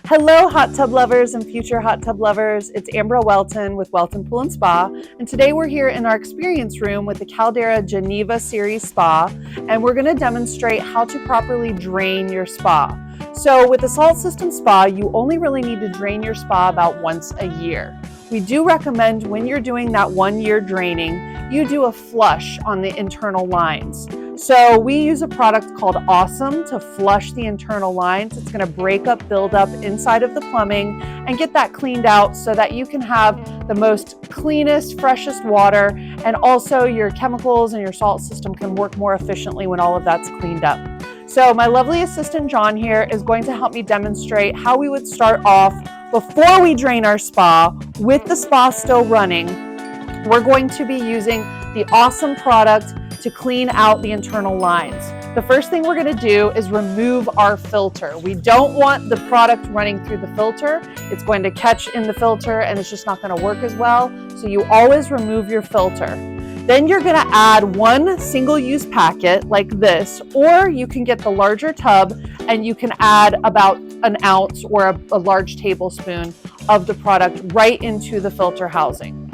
Hello, hot tub lovers and future hot tub lovers. It's Amber Welton with Welton Pool and Spa, and today we're here in our experience room with the Caldera Geneva Series Spa, and we're going to demonstrate how to properly drain your spa. So with the salt system spa, you only really need to drain your spa about once a year. We do recommend when you're doing that 1 year draining, you do a flush on the internal lines. So we use a product called Awesome to flush the internal lines. It's going to break up buildup inside of the plumbing and get that cleaned out so that you can have the most cleanest, freshest water, and also your chemicals and your salt system can work more efficiently when all of that's cleaned up. So my lovely assistant John here is going to help me demonstrate how we would start off before we drain our spa with the spa still running. We're going to be using the Awesome product to clean out the internal lines. The first thing we're going to do is remove our filter. We don't want the product running through the filter. It's going to catch in the filter and it's just not going to work as well. So you always remove your filter. Then you're going to add one single-use packet like this, or you can get the larger tub and you can add about an ounce or a large tablespoon of the product right into the filter housing.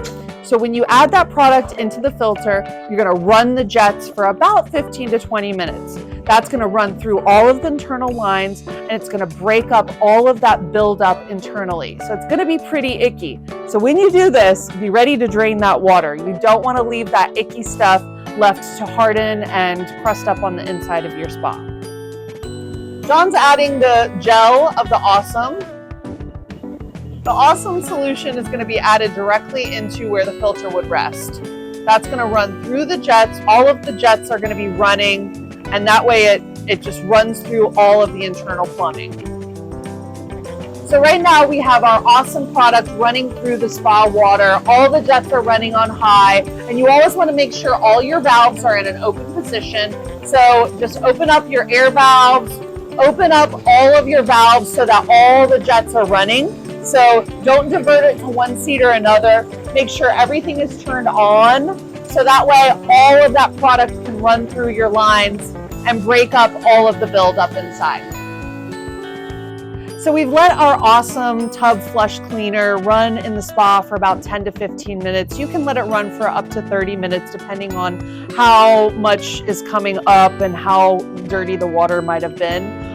So when you add that product into the filter, you're going to run the jets for about 15 to 20 minutes. That's going to run through all of the internal lines and it's going to break up all of that buildup internally. So it's going to be pretty icky. So when you do this, be ready to drain that water. You don't want to leave that icky stuff left to harden and crust up on the inside of your spa. John's adding the gel of the Awesome. The Awesome solution is going to be added directly into where the filter would rest. That's going to run through the jets. All of the jets are going to be running, and that way it just runs through all of the internal plumbing. So right now we have our Awesome product running through the spa water. All the jets are running on high, and you always want to make sure all your valves are in an open position. So just open up your air valves, open up all of your valves so that all the jets are running. So don't divert it to one seat or another. Make sure everything is turned on so that way all of that product can run through your lines and break up all of the buildup inside. So we've let our Awesome tub flush cleaner run in the spa for about 10 to 15 minutes. You can let it run for up to 30 minutes depending on how much is coming up and how dirty the water might have been.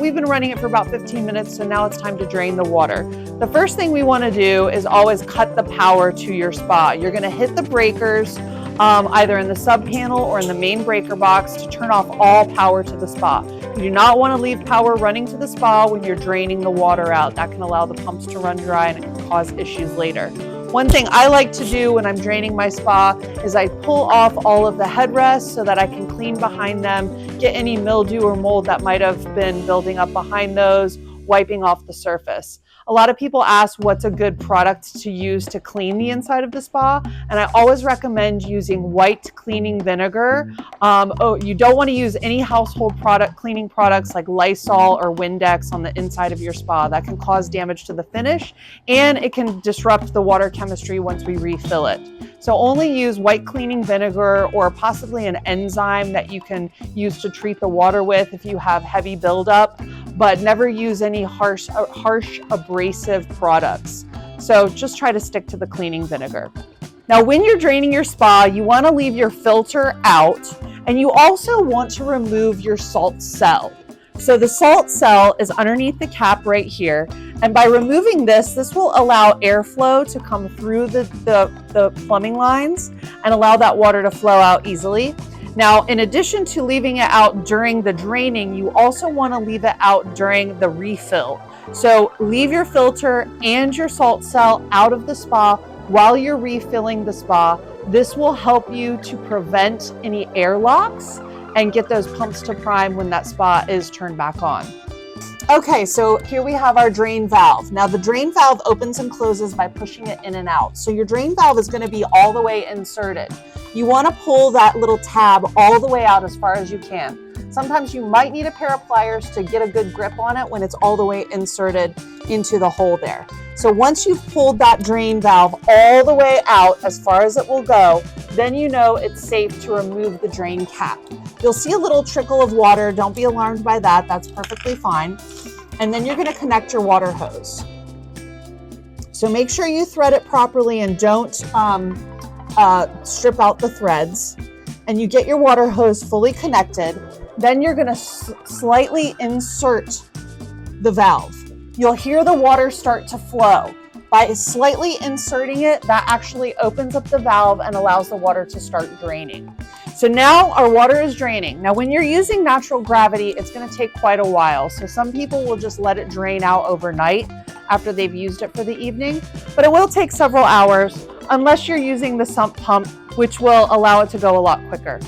We've been running it for about 15 minutes, so now it's time to drain the water. The first thing we want to do is always cut the power to your spa. You're going to hit the breakers either in the sub panel or in the main breaker box to turn off all power to the spa. You do not want to leave power running to the spa when you're draining the water out. That can allow the pumps to run dry and it can cause issues later. One thing I like to do when I'm draining my spa is I pull off all of the headrests so that I can clean behind them, get any mildew or mold that might have been building up behind those, wiping off the surface. A lot of people ask what's a good product to use to clean the inside of the spa, and I always recommend using white cleaning vinegar. You don't want to use any household cleaning products like Lysol or Windex on the inside of your spa. That can cause damage to the finish and it can disrupt the water chemistry once we refill it. So only use white cleaning vinegar or possibly an enzyme that you can use to treat the water with if you have heavy buildup, but never use any harsh abrasive products. So just try to stick to the cleaning vinegar. Now, when you're draining your spa, you want to leave your filter out, and you also want to remove your salt cell. So the salt cell is underneath the cap right here. And by removing this will allow airflow to come through the plumbing lines and allow that water to flow out easily. Now, in addition to leaving it out during the draining, you also want to leave it out during the refill. So leave your filter and your salt cell out of the spa while you're refilling the spa. This will help you to prevent any airlocks and get those pumps to prime when that spa is turned back on. Okay, so here we have our drain valve. Now the drain valve opens and closes by pushing it in and out. So your drain valve is going to be all the way inserted. You want to pull that little tab all the way out as far as you can. Sometimes you might need a pair of pliers to get a good grip on it when it's all the way inserted into the hole there. So once you've pulled that drain valve all the way out as far as it will go, then you know it's safe to remove the drain cap. You'll see a little trickle of water. Don't be alarmed by that. That's perfectly fine. and then you're going to connect your water hose. So make sure you thread it properly and don't strip out the threads. And you get your water hose fully connected. Then you're going to slightly insert the valve. You'll hear the water start to flow. By slightly inserting it, that actually opens up the valve and allows the water to start draining. So now our water is draining. Now when you're using natural gravity, it's going to take quite a while. So some people will just let it drain out overnight after they've used it for the evening, but it will take several hours unless you're using the sump pump, which will allow it to go a lot quicker.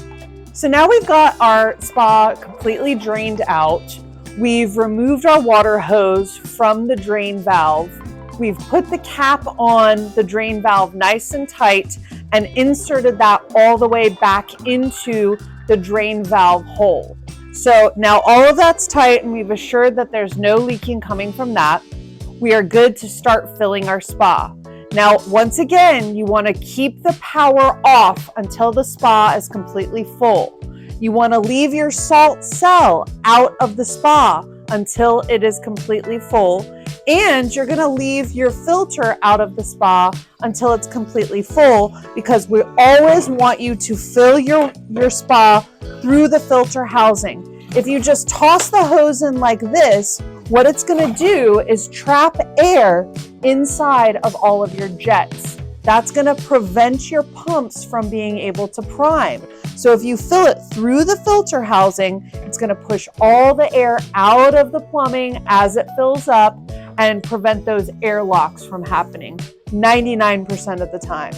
So now we've got our spa completely drained out. We've removed our water hose from the drain valve. We've put the cap on the drain valve nice and tight and inserted that all the way back into the drain valve hole. So now all of that's tight and we've assured that there's no leaking coming from that. We are good to start filling our spa. Now, once again, you want to keep the power off until the spa is completely full. You want to leave your salt cell out of the spa until it is completely full. And you're going to leave your filter out of the spa until it's completely full, because we always want you to fill your spa through the filter housing. If you just toss the hose in like this, what it's going to do is trap air inside of all of your jets. That's going to prevent your pumps from being able to prime. So if you fill it through the filter housing, it's going to push all the air out of the plumbing as it fills up and prevent those air locks from happening 99% of the time.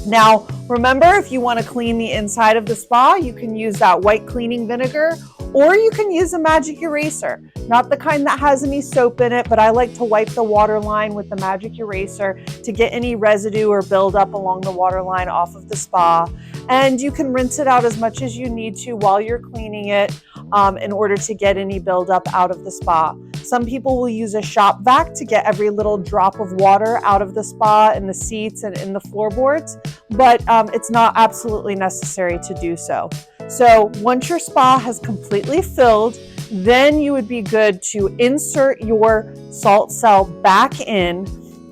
Now, remember, if you want to clean the inside of the spa, you can use that white cleaning vinegar, or you can use a magic eraser. Not the kind that has any soap in it, but I like to wipe the water line with the magic eraser to get any residue or buildup along the water line off of the spa. And you can rinse it out as much as you need to while you're cleaning it in order to get any buildup out of the spa. Some people will use a shop vac to get every little drop of water out of the spa in the seats and in the floorboards, but it's not absolutely necessary to do so. So once your spa has completely filled, then you would be good to insert your salt cell back in,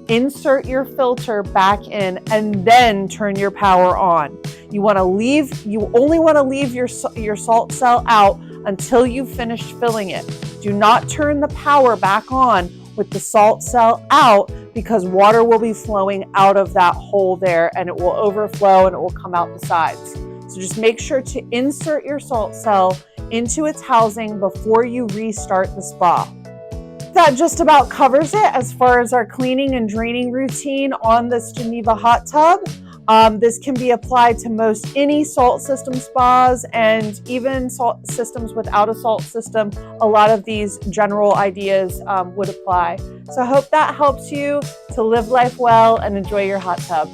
insert your filter back in, and then turn your power on. You only want to leave your salt cell out until you've finished filling it. Do not turn the power back on with the salt cell out, because water will be flowing out of that hole there and it will overflow and it will come out the sides. So just make sure to insert your salt cell into its housing before you restart the spa. That just about covers it as far as our cleaning and draining routine on this Geneva hot tub. This can be applied to most any salt system spas, and even salt systems without a salt system. A lot of these general ideas would apply. So I hope that helps you to live life well and enjoy your hot tub.